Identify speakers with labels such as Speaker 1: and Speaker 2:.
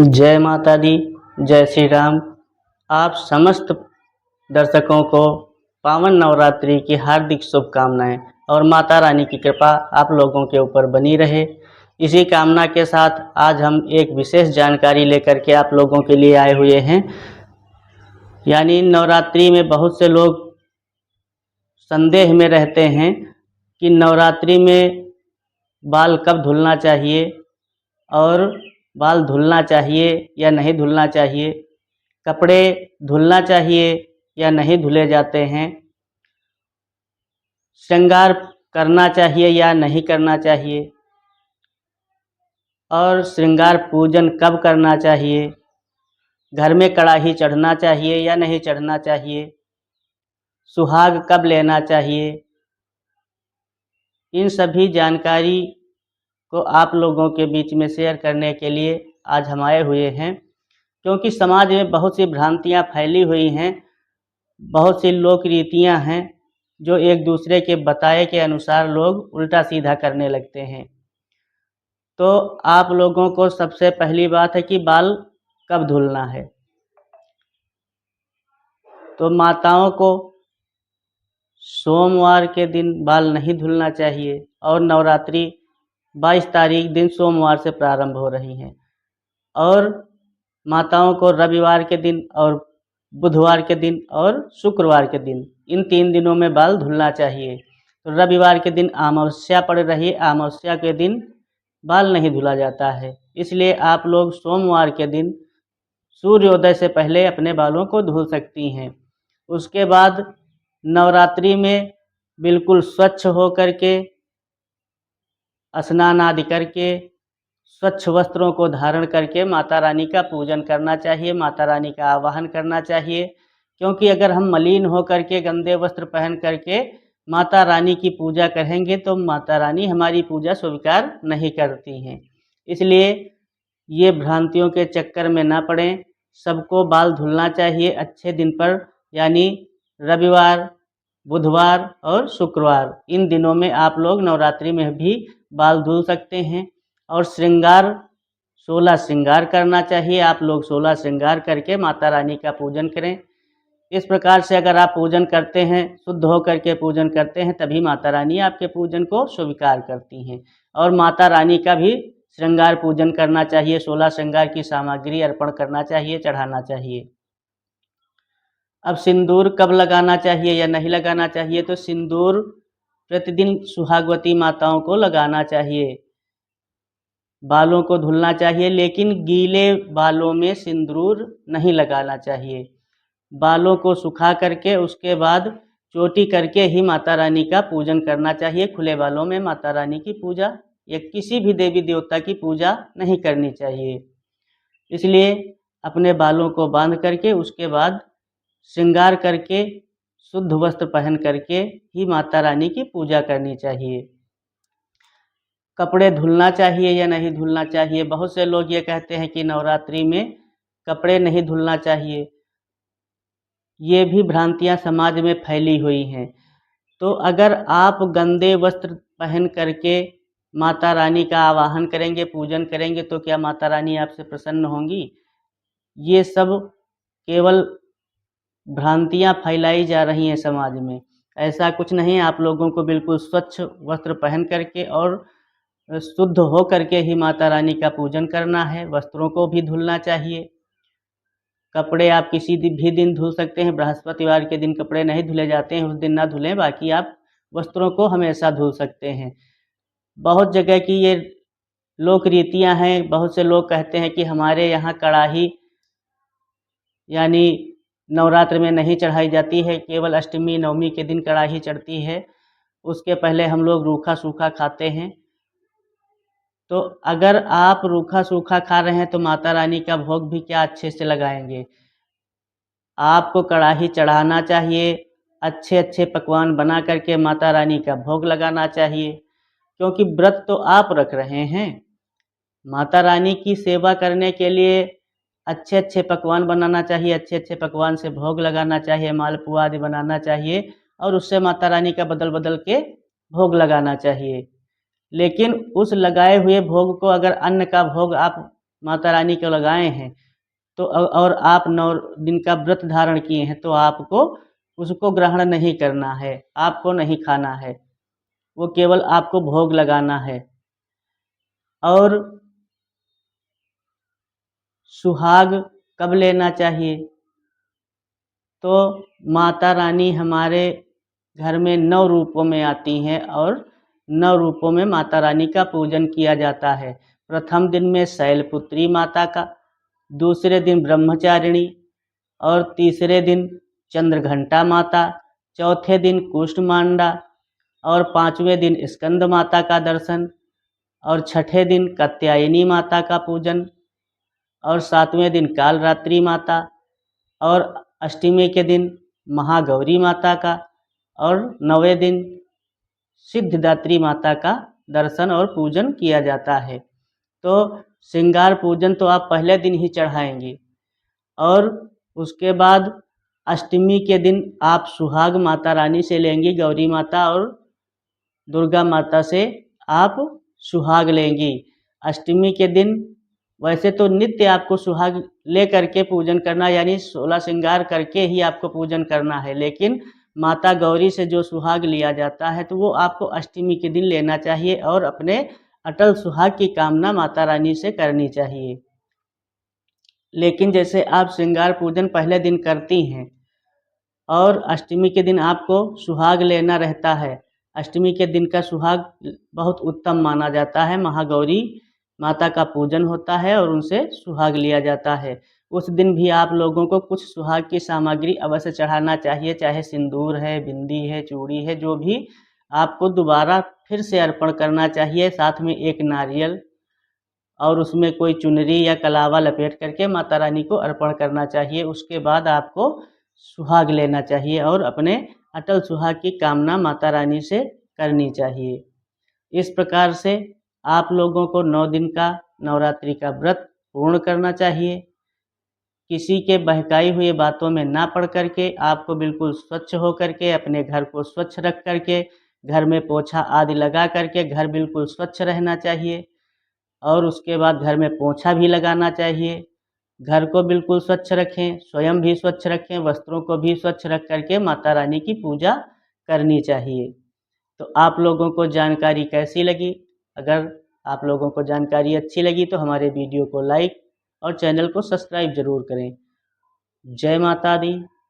Speaker 1: जय माता दी, जय श्री राम। आप समस्त दर्शकों को पावन नवरात्रि की हार्दिक शुभकामनाएं और माता रानी की कृपा आप लोगों के ऊपर बनी रहे। इसी कामना के साथ आज हम एक विशेष जानकारी लेकर के आप लोगों के लिए आए हुए हैं। यानी नवरात्रि में बहुत से लोग संदेह में रहते हैं कि नवरात्रि में बाल कब धुलना चाहिए और बाल धुलना चाहिए या नहीं धुलना चाहिए, कपड़े धुलना चाहिए या नहीं धुले जाते हैं, श्रृंगार करना चाहिए या नहीं करना चाहिए और श्रृंगार पूजन कब करना चाहिए, घर में कड़ाही चढ़ना चाहिए या नहीं चढ़ना चाहिए, सुहाग कब लेना चाहिए। इन सभी जानकारी को आप लोगों के बीच में शेयर करने के लिए आज हम आए हुए हैं, क्योंकि समाज में बहुत सी भ्रांतियां फैली हुई हैं, बहुत सी लोक रीतियाँ हैं जो एक दूसरे के बताए के अनुसार लोग उल्टा सीधा करने लगते हैं। तो आप लोगों को सबसे पहली बात है कि बाल कब धुलना है। तो माताओं को सोमवार के दिन बाल नहीं धुलना चाहिए और नवरात्रि 22 तारीख दिन सोमवार से प्रारंभ हो रही हैं, और माताओं को रविवार के दिन और बुधवार के दिन और शुक्रवार के दिन, इन 3 दिनों में बाल धुलना चाहिए। तो रविवार के दिन अमावस्या पड़ रही, अमावस्या के दिन बाल नहीं धुला जाता है, इसलिए आप लोग सोमवार के दिन सूर्योदय से पहले अपने बालों को धुल सकती हैं। उसके बाद नवरात्रि में बिल्कुल स्वच्छ हो करके, स्नान आदि करके, स्वच्छ वस्त्रों को धारण करके माता रानी का पूजन करना चाहिए, माता रानी का आवाहन करना चाहिए। क्योंकि अगर हम मलिन हो करके, गंदे वस्त्र पहन करके माता रानी की पूजा करेंगे तो माता रानी हमारी पूजा स्वीकार नहीं करती हैं। इसलिए ये भ्रांतियों के चक्कर में ना पड़ें। सबको बाल धुलना चाहिए अच्छे दिन पर, यानी रविवार, बुधवार और शुक्रवार, इन दिनों में आप लोग नवरात्रि में भी बाल धुल सकते हैं। और श्रृंगार 16 श्रृंगार करना चाहिए। आप लोग 16 श्रृंगार करके माता रानी का पूजन करें। इस प्रकार से अगर आप पूजन करते हैं, शुद्ध होकर के पूजन करते हैं, तभी माता रानी आपके पूजन को स्वीकार करती हैं। और माता रानी का भी श्रृंगार पूजन करना चाहिए, 16 श्रृंगार की सामग्री अर्पण करना चाहिए, चढ़ाना चाहिए। अब सिंदूर कब लगाना चाहिए या नहीं लगाना चाहिए, तो सिंदूर प्रतिदिन सुहागवती माताओं को लगाना चाहिए। बालों को धुलना चाहिए, लेकिन गीले बालों में सिंदूर नहीं लगाना चाहिए। बालों को सुखा करके उसके बाद चोटी करके ही माता रानी का पूजन करना चाहिए। खुले बालों में माता रानी की पूजा या किसी भी देवी देवता की पूजा नहीं करनी चाहिए। इसलिए अपने बालों को बांध करके उसके बाद श्रृंगार करके शुद्ध वस्त्र पहन करके ही माता रानी की पूजा करनी चाहिए। कपड़े धुलना चाहिए या नहीं धुलना चाहिए। बहुत से लोग ये कहते हैं कि नवरात्रि में कपड़े नहीं धुलना चाहिए। ये भी भ्रांतियां समाज में फैली हुई हैं। तो अगर आप गंदे वस्त्र पहन करके माता रानी का आवाहन करेंगे, पूजन करेंगे, तो क्या माता रानी आपसे प्रसन्न होंगी? ये सब केवल भ्रांतियां फैलाई जा रही हैं समाज में। ऐसा कुछ नहीं। आप लोगों को बिल्कुल स्वच्छ वस्त्र पहन करके और शुद्ध हो करके ही माता रानी का पूजन करना है। वस्त्रों को भी धुलना चाहिए। कपड़े आप किसी भी दिन धुल सकते हैं। बृहस्पतिवार के दिन कपड़े नहीं धुले जाते हैं, उस दिन ना धुलें, बाकी आप वस्त्रों को हमेशा धुल सकते हैं। बहुत जगह की ये लोक रीतियाँ हैं। बहुत से लोग कहते हैं कि हमारे यहाँ कड़ाही यानी नवरात्र में नहीं चढ़ाई जाती है, केवल अष्टमी नवमी के दिन कड़ाही चढ़ती है, उसके पहले हम लोग रूखा सूखा खाते हैं। तो अगर आप रूखा सूखा खा रहे हैं तो माता रानी का भोग भी क्या अच्छे से लगाएंगे। आपको कड़ाही चढ़ाना चाहिए, अच्छे अच्छे पकवान बना करके माता रानी का भोग लगाना चाहिए, क्योंकि व्रत तो आप रख रहे हैं। माता रानी की सेवा करने के लिए अच्छे अच्छे पकवान बनाना चाहिए, अच्छे अच्छे पकवान से भोग लगाना चाहिए, मालपुआ आदि बनाना चाहिए और उससे माता रानी का बदल बदल के भोग लगाना चाहिए। लेकिन उस लगाए हुए भोग को अगर अन्न का भोग आप माता रानी को लगाए हैं तो और आप 9 दिन का व्रत धारण किए हैं तो आपको उसको ग्रहण नहीं करना है, आपको नहीं खाना है, वो केवल आपको भोग लगाना है। और सुहाग कब लेना चाहिए? तो माता रानी हमारे घर में 9 रूपों में आती हैं और 9 रूपों में माता रानी का पूजन किया जाता है। प्रथम दिन में शैलपुत्री माता का, दूसरे दिन ब्रह्मचारिणी और तीसरे दिन चंद्रघंटा माता, चौथे दिन कुष्ठमांडा और पांचवें दिन स्कंद माता का दर्शन और छठे दिन कात्यायनी माता का पूजन और सातवें दिन कालरात्रि माता और अष्टमी के दिन महागौरी माता का और 9वें दिन सिद्धिदात्री माता का दर्शन और पूजन किया जाता है। तो श्रृंगार पूजन तो आप पहले दिन ही चढ़ाएंगे और उसके बाद अष्टमी के दिन आप सुहाग माता रानी से लेंगी, गौरी माता और दुर्गा माता से आप सुहाग लेंगी। अष्टमी के दिन वैसे तो नित्य आपको सुहाग ले करके पूजन करना यानी 16 श्रृंगार करके ही आपको पूजन करना है, लेकिन माता गौरी से जो सुहाग लिया जाता है तो वो आपको अष्टमी के दिन लेना चाहिए और अपने अटल सुहाग की कामना माता रानी से करनी चाहिए। लेकिन जैसे आप श्रृंगार पूजन पहले दिन करती हैं और अष्टमी के दिन आपको सुहाग लेना रहता है, अष्टमी के दिन का सुहाग बहुत उत्तम माना जाता है, महागौरी माता का पूजन होता है और उनसे सुहाग लिया जाता है। उस दिन भी आप लोगों को कुछ सुहाग की सामग्री अवश्य चढ़ाना चाहिए, चाहे सिंदूर है, बिंदी है, चूड़ी है, जो भी आपको दोबारा फिर से अर्पण करना चाहिए। साथ में एक नारियल और उसमें कोई चुनरी या कलावा लपेट करके माता रानी को अर्पण करना चाहिए। उसके बाद आपको सुहाग लेना चाहिए और अपने अटल सुहाग की कामना माता रानी से करनी चाहिए। इस प्रकार से आप लोगों को 9 दिन का नवरात्रि का व्रत पूर्ण करना चाहिए। किसी के बहकाई हुई बातों में ना पड़ करके आपको बिल्कुल स्वच्छ हो करके अपने घर को स्वच्छ रख करके घर में पोछा आदि लगा करके घर बिल्कुल स्वच्छ रहना चाहिए और उसके बाद घर में पोछा भी लगाना चाहिए। घर को बिल्कुल स्वच्छ रखें, स्वयं भी स्वच्छ रखें, वस्त्रों को भी स्वच्छ रख करके माता रानी की पूजा करनी चाहिए। तो आप लोगों को जानकारी कैसी लगी? अगर आप लोगों को जानकारी अच्छी लगी तो हमारे वीडियो को लाइक और चैनल को सब्सक्राइब ज़रूर करें। जय माता दी।